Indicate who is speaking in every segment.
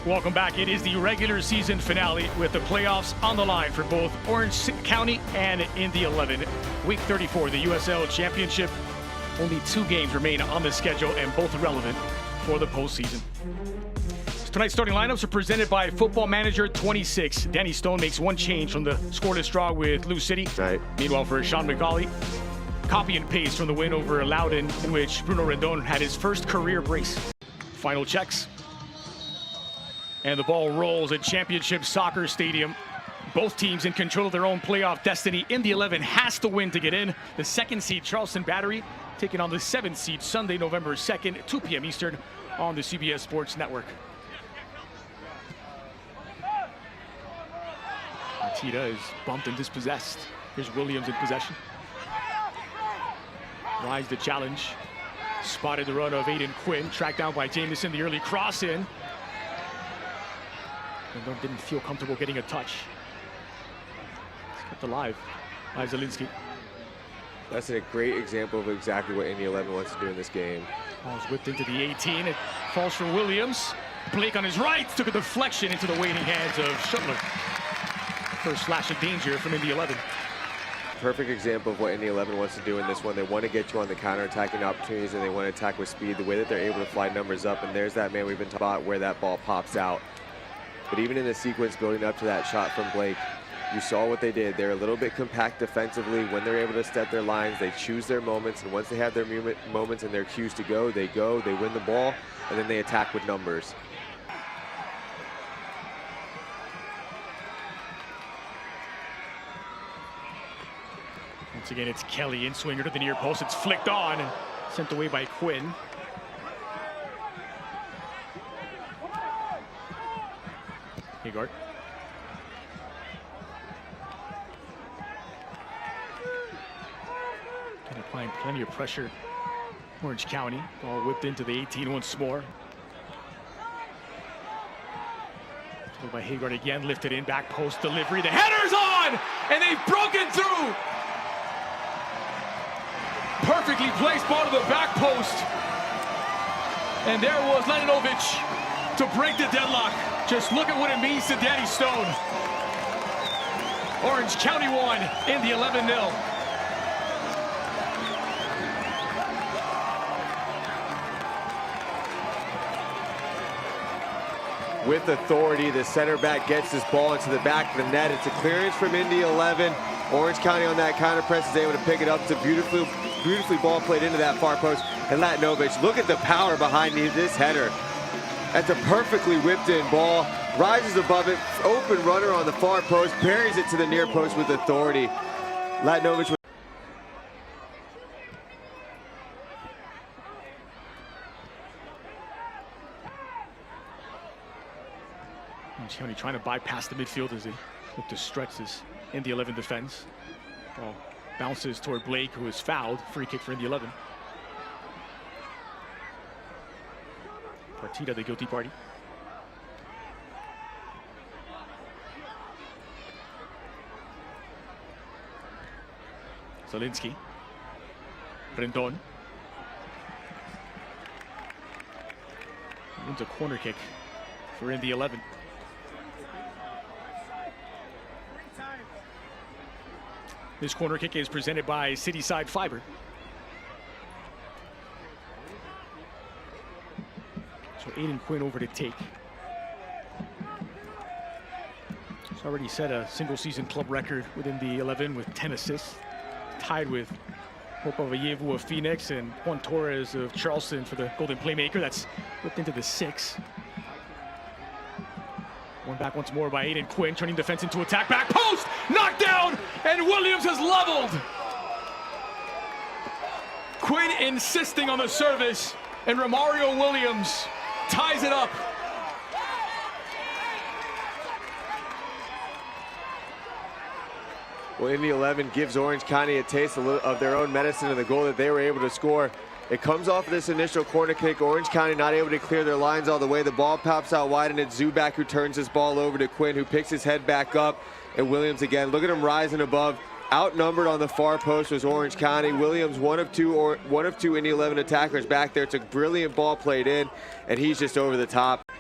Speaker 1: Welcome back. It is the regular season finale with the playoffs on the line for both Orange County and Indy 11. Week 34, the USL Championship. Only 2 games remain on the schedule and both relevant for the postseason. Tonight's starting lineups are presented by Football Manager 26. Danny Stone makes 1 change from the scoreless draw with Lou City.
Speaker 2: Right.
Speaker 1: Meanwhile, for Sean McCauley, copy and paste from the win over LockedIN, in which Bruno Rendon had his first career brace. Final checks. And the ball rolls at Championship Soccer Stadium. Both teams in control of their own playoff destiny. Indy 11 has to win to get in. The 2nd seed Charleston Battery taking on the 7th seed Sunday, November 2nd, 2 p.m. Eastern on the CBS Sports Network. Tita is bumped and dispossessed. Here's Williams in possession. Rise the challenge. Spotted the run of Aiden Quinn. Tracked down by Jameson. The early cross in. And didn't feel comfortable getting a touch. It's kept alive by Zielinski.
Speaker 2: That's a great example of exactly what Indy 11 wants to do in this game.
Speaker 1: Ball's whipped into the 18. It falls for Williams. Blake on his right took a deflection into the waiting hands of Schuttler. First flash of danger from Indy 11.
Speaker 2: Perfect example of what Indy 11 wants to do in this one. They want to get you on the counter-attacking opportunities, and they want to attack with speed. The way that they're able to fly numbers up, and there's that man we've been talking about where that ball pops out. But even in the sequence building up to that shot from Blake, you saw what they did. They're a little bit compact defensively. When they're able to step their lines, they choose their moments, and once they have their moments and their cues to go, they win the ball, and then they attack with numbers.
Speaker 1: Once again, it's Kelly in swinger to the near post. It's flicked on and sent away by Quinn. Hagard. And applying plenty of pressure. Orange County. Ball whipped into the 18 once more. Told by Hagard again. Lifted in, back post delivery. The header's on! And they've broken through! Perfectly placed ball to the back post. And there was Leninovic to break the deadlock. Just look at what it means to Danny Stone. Orange County 1, Indy 11-0.
Speaker 2: With authority, the center back gets this ball into the back of the net. It's a clearance from Indy 11. Orange County on that counter press is able to pick it up. It's a beautifully ball played into that far post. And Latinovic, look at the power behind this header. That's a perfectly whipped in ball. Rises above it, open runner on the far post, buries it to the near post with authority. Latinovic.
Speaker 1: Orange County trying to bypass the midfield as they look to stretch this Indy 11 defense. Ball bounces toward Blake, who is fouled. Free kick for Indy 11. Partita, the guilty party. Zielinski. Rendon. Wins a corner kick for Indy 11. This corner kick is presented by Cityside Fiber. So Aiden Quinn over to take. He's already set a single season club record within the 11 with 10 assists. Tied with Hope of Ayevu of Phoenix and Juan Torres of Charleston for the Golden Playmaker. That's whipped into the 6. One back once more by Aiden Quinn, turning defense into attack. Back post, knocked down, and Williams has leveled. Quinn insisting on the service, and Romario Williams ties it up.
Speaker 2: Well, Indy 11 gives Orange County a taste of their own medicine in the goal that they were able to score. It comes off of this initial corner kick. Orange County not able to clear their lines all the way. The ball pops out wide, and it's Zuback who turns this ball over to Quinn, who picks his head back up. And Williams again, look at him rising above. Outnumbered on the far post was Orange County. Williams, one of two Indy 11 attackers back there. It's a brilliant ball played in, and he's just over the top.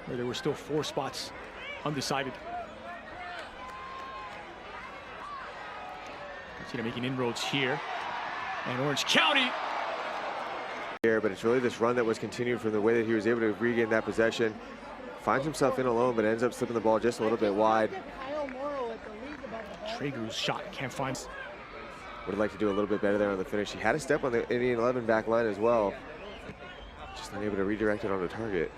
Speaker 1: where there were still 4 spots undecided. They're making inroads here. And Orange County.
Speaker 2: But it's really this run that was continued from the way that he was able to regain that possession. Finds himself in alone, but ends up slipping the ball just a little bit wide.
Speaker 1: Traeger's shot can't find.
Speaker 2: Would have liked to do a little bit better there on the finish. He had a step on the Indy 11 back line as well. Just not able to redirect it on the target.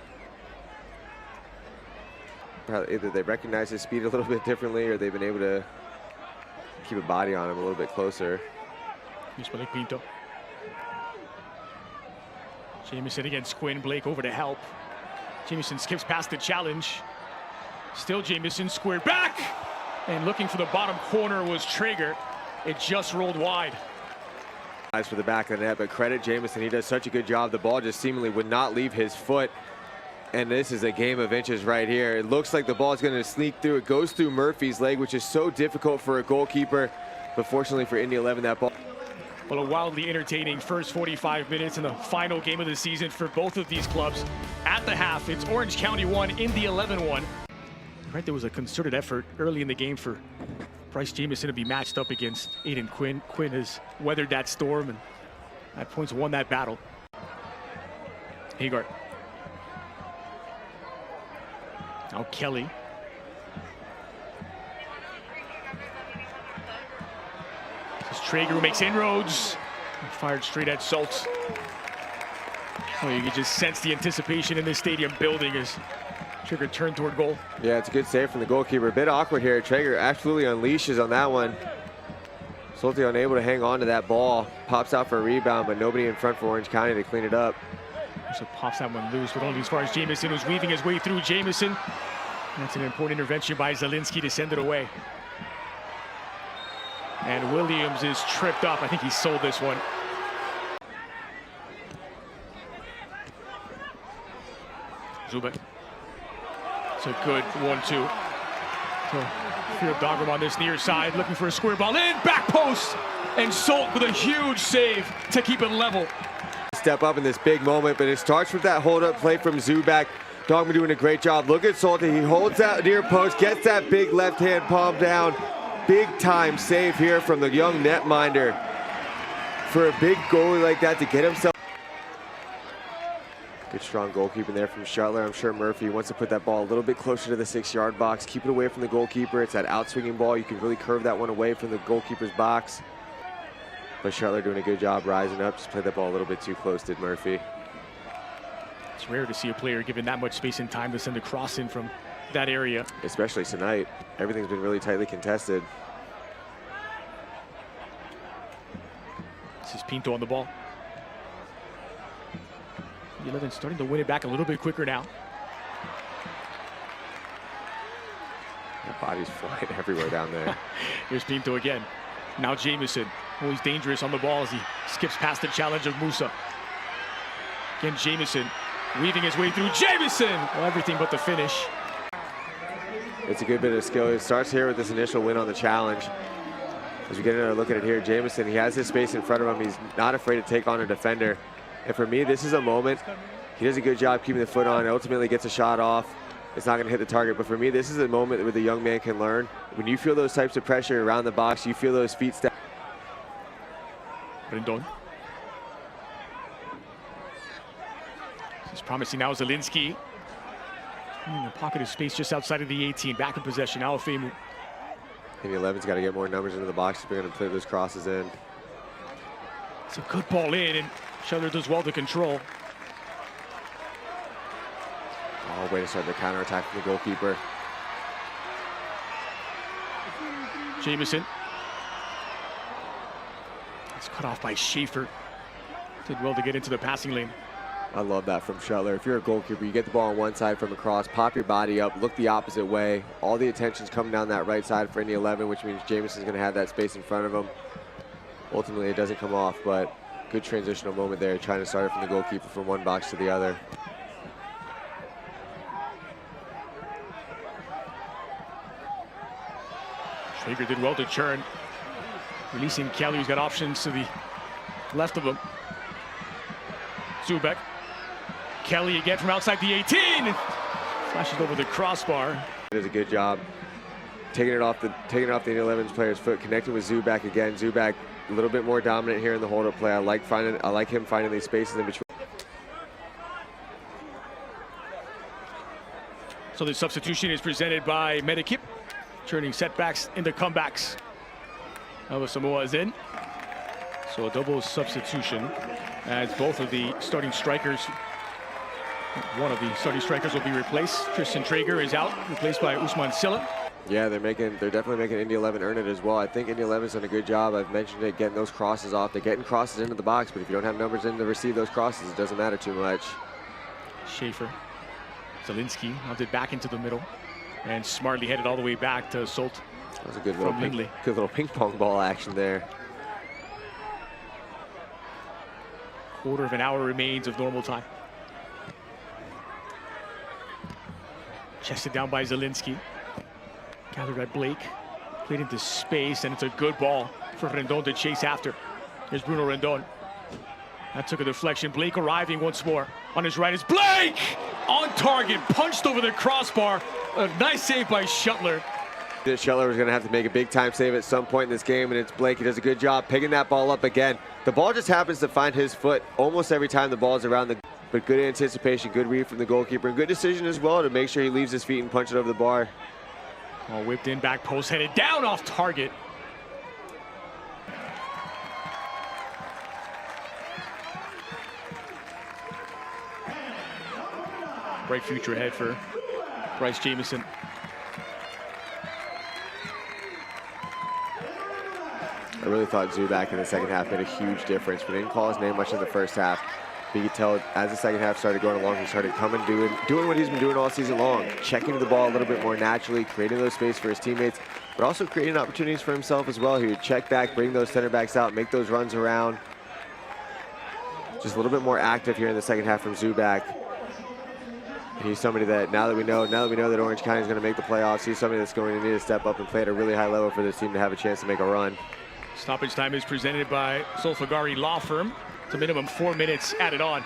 Speaker 2: Probably either they recognize his speed a little bit differently, or they've been able to keep a body on him a little bit closer.
Speaker 1: Here's Blake Pinto. Jamison against Quinn. Blake over to help. Jamison skips past the challenge. Still Jamison squared back. And looking for the bottom corner was Traeger. It just rolled wide.
Speaker 2: Eyes for the back of the net, but credit Jamison. He does such a good job. The ball just seemingly would not leave his foot. And this is a game of inches right here. It looks like the ball is going to sneak through. It goes through Murphy's leg, which is so difficult for a goalkeeper. But fortunately for Indy 11, that ball.
Speaker 1: Well, a wildly entertaining first 45 minutes in the final game of the season for both of these clubs. At the half, it's Orange County 1, Indy 11 1. Right, there was a concerted effort early in the game for Bryce Jamison to be matched up against Aiden Quinn. Quinn has weathered that storm and at points won that battle. Hagar. Now Kelly. This is Traeger who makes inroads. Fired straight at Schultz. Oh, you can just sense the anticipation in this stadium building as Traeger turned toward goal.
Speaker 2: Yeah, it's a good save from the goalkeeper. A bit awkward here. Traeger absolutely unleashes on that one. Schulte unable to hang on to that ball. Pops out for a rebound, but nobody in front for Orange County to clean it up.
Speaker 1: So pops that one loose, but only as far as Jamison, who's weaving his way through Jamison. That's an important intervention by Zielinski to send it away. And Williams is tripped up. I think he sold this one. Zubek. It's a good 1-2. So Philip Dogram on this near side, looking for a square ball in, back post, and Solt with a huge save to keep it level.
Speaker 2: Step up in this big moment, but it starts with that hold-up play from Zubak. Dogma doing a great job. Look at Solte. He holds that near post, gets that big left-hand palm down. Big-time save here from the young netminder. For a big goalie like that to get himself. Good strong goalkeeping there from Shuttler. I'm sure Murphy wants to put that ball a little bit closer to the 6-yard box. Keep it away from the goalkeeper. It's that outswinging ball. You can really curve that one away from the goalkeeper's box. But Shuttler doing a good job rising up. Just played that ball a little bit too close, did Murphy.
Speaker 1: It's rare to see a player given that much space and time to send a cross in from that area.
Speaker 2: Especially tonight. Everything's been really tightly contested.
Speaker 1: This is Pinto on the ball. The 11 starting to win it back a little bit quicker now.
Speaker 2: The body's flying everywhere down there.
Speaker 1: Here's Pinto again. Now Jamison, always dangerous on the ball as he skips past the challenge of Musa. Again, Jamison weaving his way through. Jamison! Well, everything but the finish.
Speaker 2: It's a good bit of skill. It starts here with this initial win on the challenge. As we get another look at it here, Jamison, he has his space in front of him. He's not afraid to take on a defender. And for me, this is a moment. He does a good job keeping the foot on, ultimately gets a shot off. It's not going to hit the target, but for me, this is a moment where the young man can learn. When you feel those types of pressure around the box, you feel those feet step.
Speaker 1: Rendon. This is promising now Zielinski. In the pocket of space just outside of the 18, back in possession, Alfemu.
Speaker 2: And the 11's got to get more numbers into the box if they're going to play those crosses in.
Speaker 1: It's a good ball in, and Shuttler does well to control.
Speaker 2: Oh, way to start the counterattack from the goalkeeper.
Speaker 1: Jamison. It's cut off by Schaefer. Did well to get into the passing lane.
Speaker 2: I love that from Shuttler. If you're a goalkeeper, you get the ball on one side from across, pop your body up, look the opposite way. All the attention's coming down that right side for Indy 11, which means Jamison's going to have that space in front of him. Ultimately, it doesn't come off, but good transitional moment there, trying to start it from the goalkeeper from one box to the other.
Speaker 1: Traeger did well to churn. Releasing Kelly, who's got options to the left of him. Zubek. Kelly again from outside the 18. Flashes over the crossbar.
Speaker 2: He does a good job taking it off the Indy 11's player's foot, connecting with Zubak again. Zubak a little bit more dominant here in the hold-up play. I like him finding these spaces in between.
Speaker 1: So the substitution is presented by Medikip, turning setbacks into comebacks. Nova Samoa is in. So a double substitution as both of the starting strikers, one of the starting strikers will be replaced. Tristan Traeger is out, replaced by Usman Silla.
Speaker 2: Yeah, they're definitely making Indy 11 earn it as well. I think Indy 11's done a good job. I've mentioned it, getting those crosses off. They're getting crosses into the box, but if you don't have numbers in to receive those crosses, it doesn't matter too much.
Speaker 1: Schaefer, Zielinski mounted back into the middle and smartly headed all the way back to Solt.
Speaker 2: That was a good little ping pong ball action there.
Speaker 1: Quarter of an hour remains of normal time. Chested down by Zielinski. Gathered by Blake. Played into space, and it's a good ball for Rendon to chase after. Here's Bruno Rendon. That took a deflection. Blake arriving once more. On his right is Blake! On target, punched over the crossbar. A nice save by Shuttler.
Speaker 2: Shuttler was going to have to make a big-time save at some point in this game, and it's Blake. He does a good job picking that ball up again. The ball just happens to find his foot almost every time the ball's around the... But good anticipation, good read from the goalkeeper, and good decision as well to make sure he leaves his feet and punch it over the bar.
Speaker 1: All whipped in, back post, headed down off target. Bright future ahead for Bryce Jamieson.
Speaker 2: I really thought Zubak in the second half made a huge difference. We didn't call his name much in the first half. But you could tell as the second half started going along, he started coming, doing what he's been doing all season long, checking the ball a little bit more naturally, creating those space for his teammates, but also creating opportunities for himself as well. He would check back, bring those center backs out, make those runs around. Just a little bit more active here in the second half from Zubak. And he's somebody that now that we know that Orange County is going to make the playoffs, he's somebody that's going to need to step up and play at a really high level for this team to have a chance to make a run.
Speaker 1: Stoppage time is presented by Solfagari Law Firm. It's a minimum 4 minutes added on.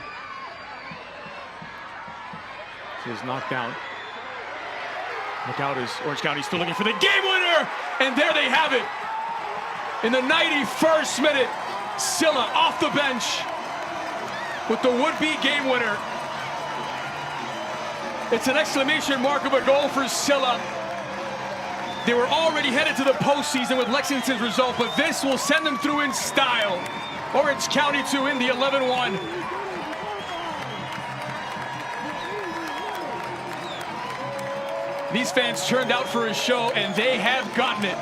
Speaker 1: This is knocked down. Look out as Orange County still looking for the game winner! And there they have it! In the 91st minute, Silla off the bench with the would-be game winner. It's an exclamation mark of a goal for Silla. They were already headed to the postseason with Lexington's result, but this will send them through in style. Orange County 2, Indy 11-1. These fans turned out for a show, and they have gotten it.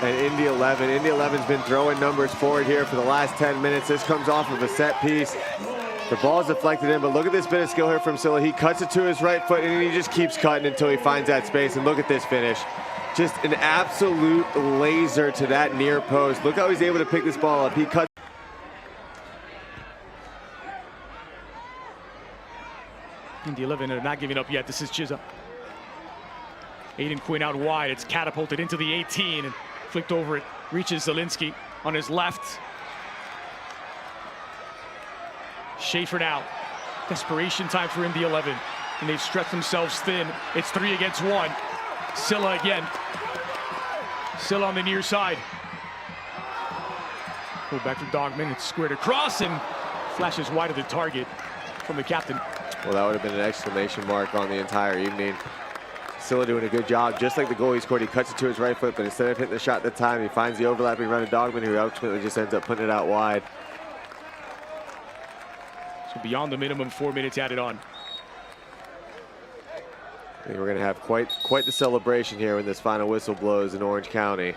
Speaker 2: And Indy 11's been throwing numbers forward here for the last 10 minutes. This comes off of a set piece. The ball's deflected in, but look at this bit of skill here from Silla. He cuts it to his right foot, and he just keeps cutting until he finds that space. And look at this finish. Just an absolute laser to that near post. Look how he's able to pick this ball up. He cuts.
Speaker 1: Indy 11 are not giving up yet. This is Chizza. Aiden Quinn out wide. It's catapulted into the 18 and flicked over it. Reaches Zielinski on his left. Schaefer now. Desperation time for Indy 11. And they've stretched themselves thin. It's 3 against 1. Silla again. Silla on the near side. Pull back to Dogman. It's squared across and flashes wide of the target from the captain.
Speaker 2: Well, that would have been an exclamation mark on the entire evening. Silla doing a good job. Just like the goal he scored, he cuts it to his right foot, but instead of hitting the shot at the time, he finds the overlapping run of Dogman, who ultimately just ends up putting it out wide.
Speaker 1: So beyond the minimum 4 minutes added on.
Speaker 2: I think we're going to have quite the celebration here when this final whistle blows in Orange County.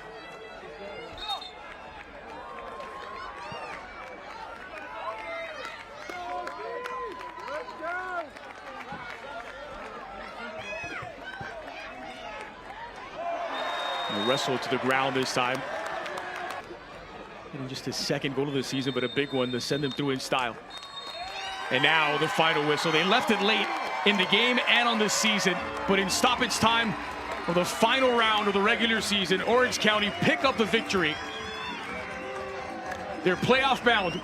Speaker 1: Wrestled to the ground this time. And just his second goal of the season, but a big one to send them through in style. And now the final whistle. They left it late in the game and on the season, but in stoppage time of the final round of the regular season, Orange County pick up the victory. They're playoff bound.